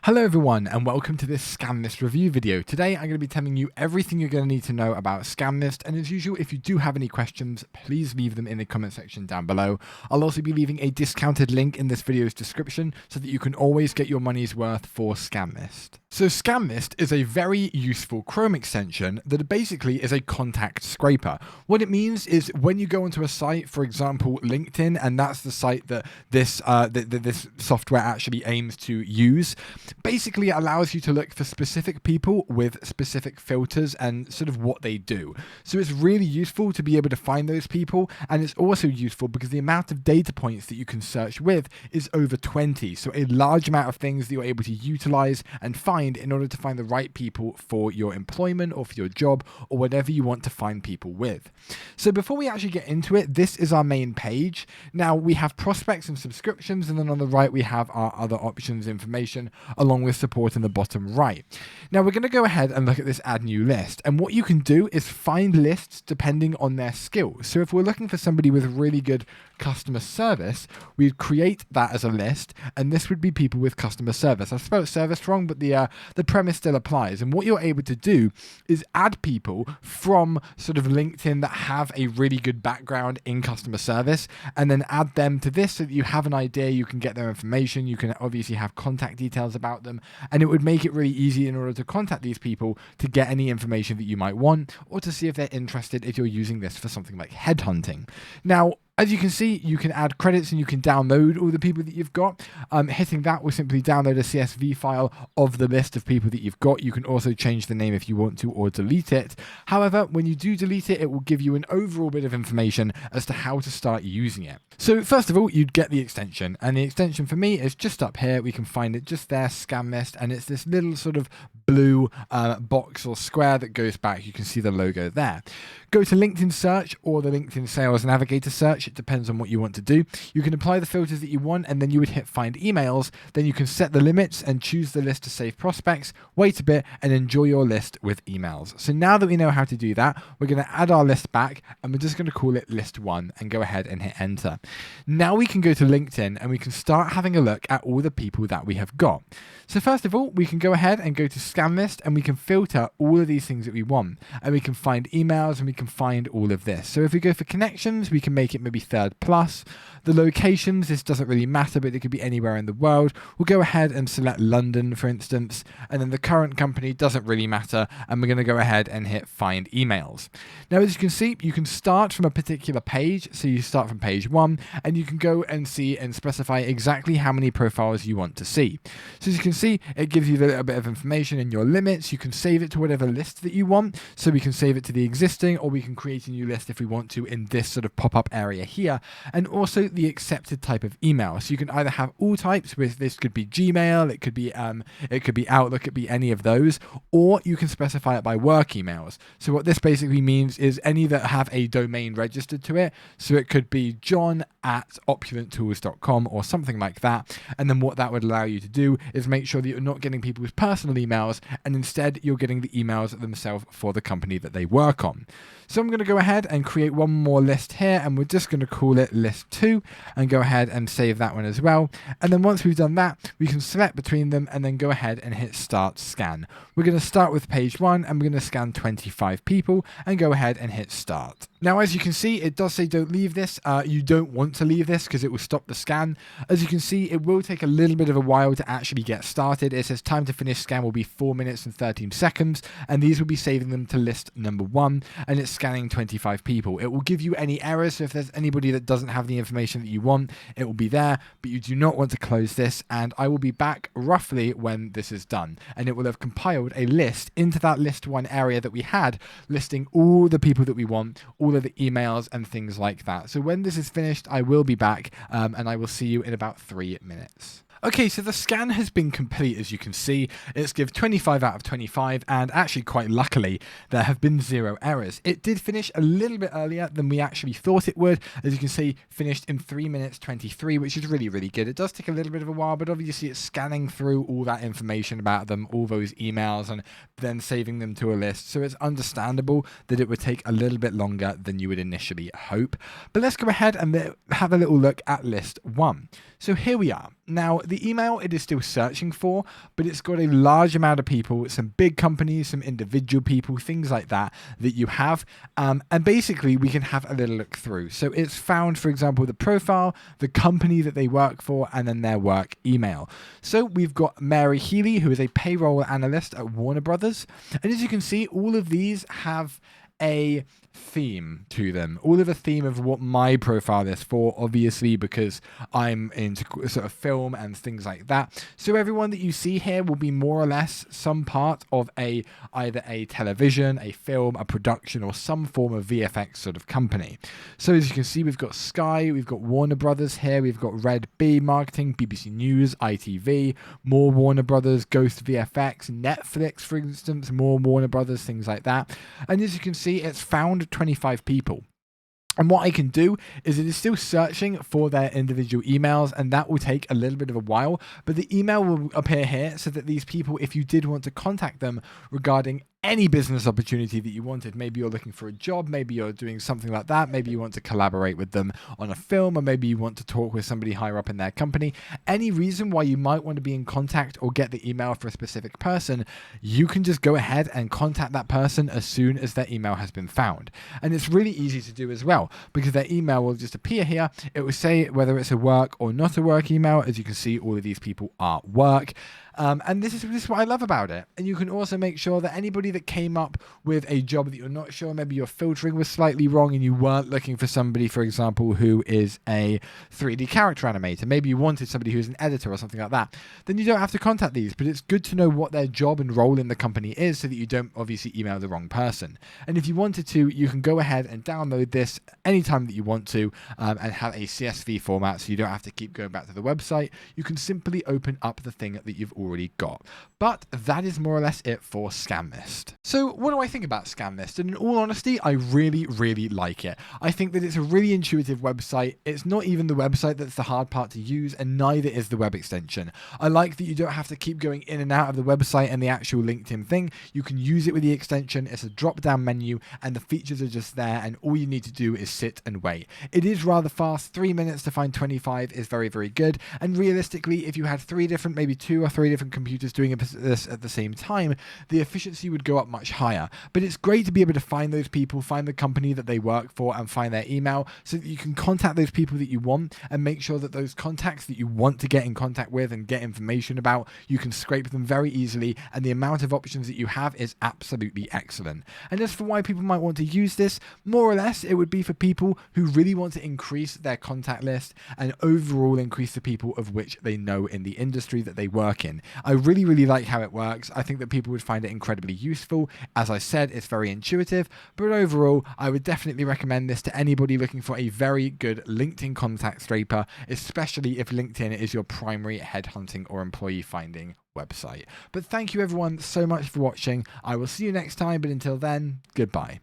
Hello everyone and welcome to this Scanlist review video. Today I'm going to be telling you everything you're going to need to know about Scanlist, and as usual, if you do have any questions, please leave them in the comment section down below. I'll also be leaving a discounted link in this video's description so that you can always get your money's worth for Scanlist. So Scanlist is a very useful Chrome extension that basically is a contact scraper. What it means is when you go onto a site, for example LinkedIn, and that's the site that this software actually aims to use, basically it allows you to look for specific people with specific filters and sort of what they do. So it's really useful to be able to find those people, and it's also useful because the amount of data points that you can search with is over 20. So a large amount of things that you're able to utilize and find in order to find the right people for your employment or for your job or whatever you want to find people with. So before we actually get into it, this is our main page. Now we have prospects and subscriptions, and then on the right we have our other options information along with support in the bottom right. Now we're going to go ahead and look at this add new list, and what you can do is find lists depending on their skills. So if we're looking for somebody with really good customer service, we'd create that as a list, and this would be people with customer service. I spelled service wrong, but the premise still applies. And what you're able to do is add people from sort of LinkedIn that have a really good background in customer service, and then add them to this so that you have an idea, you can get their information, you can obviously have contact details about them, and it would make it really easy in order to contact these people to get any information that you might want, or to see if they're interested if you're using this for something like headhunting. Now, as you can see, you can add credits and you can download all the people that you've got. Hitting that will simply download a CSV file of the list of people that you've got. You can also change the name if you want to, or delete it. However, when you do delete it, it will give you an overall bit of information as to how to start using it. So first of all, you'd get the extension, and the extension for me is just up here. We can find it just there, Scanlist, and it's this little sort of blue box or square that goes back. You can see the logo there. Go to LinkedIn search or the LinkedIn Sales Navigator search. It depends on what you want to do. You can apply the filters that you want, and then you would hit find emails. Then you can set the limits and choose the list to save prospects, wait a bit, and enjoy your list with emails. So now that we know how to do that, we're going to add our list back, and we're just going to call it list 1 and go ahead and hit enter. Now we can go to LinkedIn and we can start having a look at all the people that we have got. So first of all, we can go ahead and go to Scanlist, and we can filter all of these things that we want, and we can find emails, and we can find all of this. So if we go for connections, we can make it maybe third plus. The locations, this doesn't really matter, but it could be anywhere in the world. We'll go ahead and select London, for instance, and then the current company doesn't really matter, and we're going to go ahead and hit find emails. Now, as you can see, you can start from a particular page. So you start from page 1, and you can go and see and specify exactly how many profiles you want to see. So as you can see, it gives you a little bit of information in your limits. You can save it to whatever list that you want. So we can save it to the existing, or we can create a new list if we want to in this sort of pop-up area here, and also the accepted type of email. So you can either have all types, with this could be Gmail, it could be Outlook, it could be any of those, or you can specify it by work emails. So what this basically means is any that have a domain registered to it. So it could be john@opulenttools.com or something like that. And then what that would allow you to do is make sure that you're not getting people's personal emails, and instead you're getting the emails themselves for the company that they work on. So I'm going to go ahead and create one more list here, and we're just going to call it list 2 and go ahead and save that one as well. And then once we've done that, we can select between them and then go ahead and hit start scan. We're going to start with page 1, and we're going to scan 25 people and go ahead and hit start. Now, as you can see, it does say don't leave this. You don't want to leave this because it will stop the scan. As you can see, it will take a little bit of a while to actually get started. It says time to finish scan will be 4 minutes and 13 seconds, and these will be saving them to list number 1, and it's scanning 25 people. It will give you any errors, so if there's anybody that doesn't have the information that you want, it will be there, but you do not want to close this, and I will be back roughly when this is done, and it will have compiled a list into that list 1 area that we had, listing all the people that we want, all of the emails and things like that. So when this is finished, I will be back, and I will see you in about 3 minutes. Okay, so the scan has been complete. As you can see, it's give 25 out of 25, and actually quite luckily there have been 0 errors. It did finish a little bit earlier than we actually thought it would. As you can see, finished in 3 minutes 23, which is really good. It does take a little bit of a while, but obviously it's scanning through all that information about them, all those emails, and then saving them to a list. So it's understandable that it would take a little bit longer than you would initially hope. But let's go ahead and have a little look at list 1. So here we are. Now, the email it is still searching for, but it's got a large amount of people, some big companies, some individual people, things like that you have. And basically, we can have a little look through. So it's found, for example, the profile, the company that they work for, and then their work email. So we've got Mary Healy, who is a payroll analyst at Warner Brothers. And as you can see, all of these have a theme to them, all of a theme of what my profile is for, obviously, because I'm into sort of film and things like that. So everyone that you see here will be more or less some part of either a television, a film, a production, or some form of VFX sort of company. So as you can see, we've got Sky, we've got Warner Brothers here, we've got Red Bee Marketing, BBC News, ITV, more Warner Brothers, Ghost VFX, Netflix, for instance, more Warner Brothers, things like that. And as you can see, it's found 25 people. And what I can do is it is still searching for their individual emails, and that will take a little bit of a while, but the email will appear here so that these people, if you did want to contact them regarding any business opportunity that you wanted, maybe you're looking for a job, maybe you're doing something like that, maybe you want to collaborate with them on a film, or maybe you want to talk with somebody higher up in their company, any reason why you might want to be in contact or get the email for a specific person, you can just go ahead and contact that person as soon as their email has been found. And it's really easy to do as well, because their email will just appear here. It will say whether it's a work or not a work email. As you can see, all of these people are work. And this is what I love about it. And you can also make sure that anybody that came up with a job that you're not sure, maybe your filtering was slightly wrong and you weren't looking for somebody, for example, who is a 3D character animator. Maybe you wanted somebody who's an editor or something like that. Then you don't have to contact these, but it's good to know what their job and role in the company is so that you don't obviously email the wrong person. And if you wanted to, you can go ahead and download this anytime that you want to and have a CSV format so you don't have to keep going back to the website. You can simply open up the thing that you've already got. But that is more or less it for Scanlist. So what do I think about Scanlist? And in all honesty, I really, really like it. I think that it's a really intuitive website. It's not even the website that's the hard part to use, and neither is the web extension. I like that you don't have to keep going in and out of the website and the actual LinkedIn thing. You can use it with the extension. It's a drop-down menu, and the features are just there, and all you need to do is sit and wait. It is rather fast. 3 minutes to find 25 is very, very good. And realistically, if you had maybe 2 or 3 different computers doing this at the same time, the efficiency would go up much higher. But it's great to be able to find those people, find the company that they work for, and find their email so that you can contact those people that you want and make sure that those contacts that you want to get in contact with and get information about, you can scrape them very easily, and the amount of options that you have is absolutely excellent. And as for why people might want to use this, more or less it would be for people who really want to increase their contact list and overall increase the people of which they know in the industry that they work in. I really, really like how it works. I think that people would find it incredibly useful. As I said, it's very intuitive, but overall, I would definitely recommend this to anybody looking for a very good LinkedIn contact scraper, especially if LinkedIn is your primary headhunting or employee finding website. But thank you everyone so much for watching. I will see you next time, but until then, goodbye.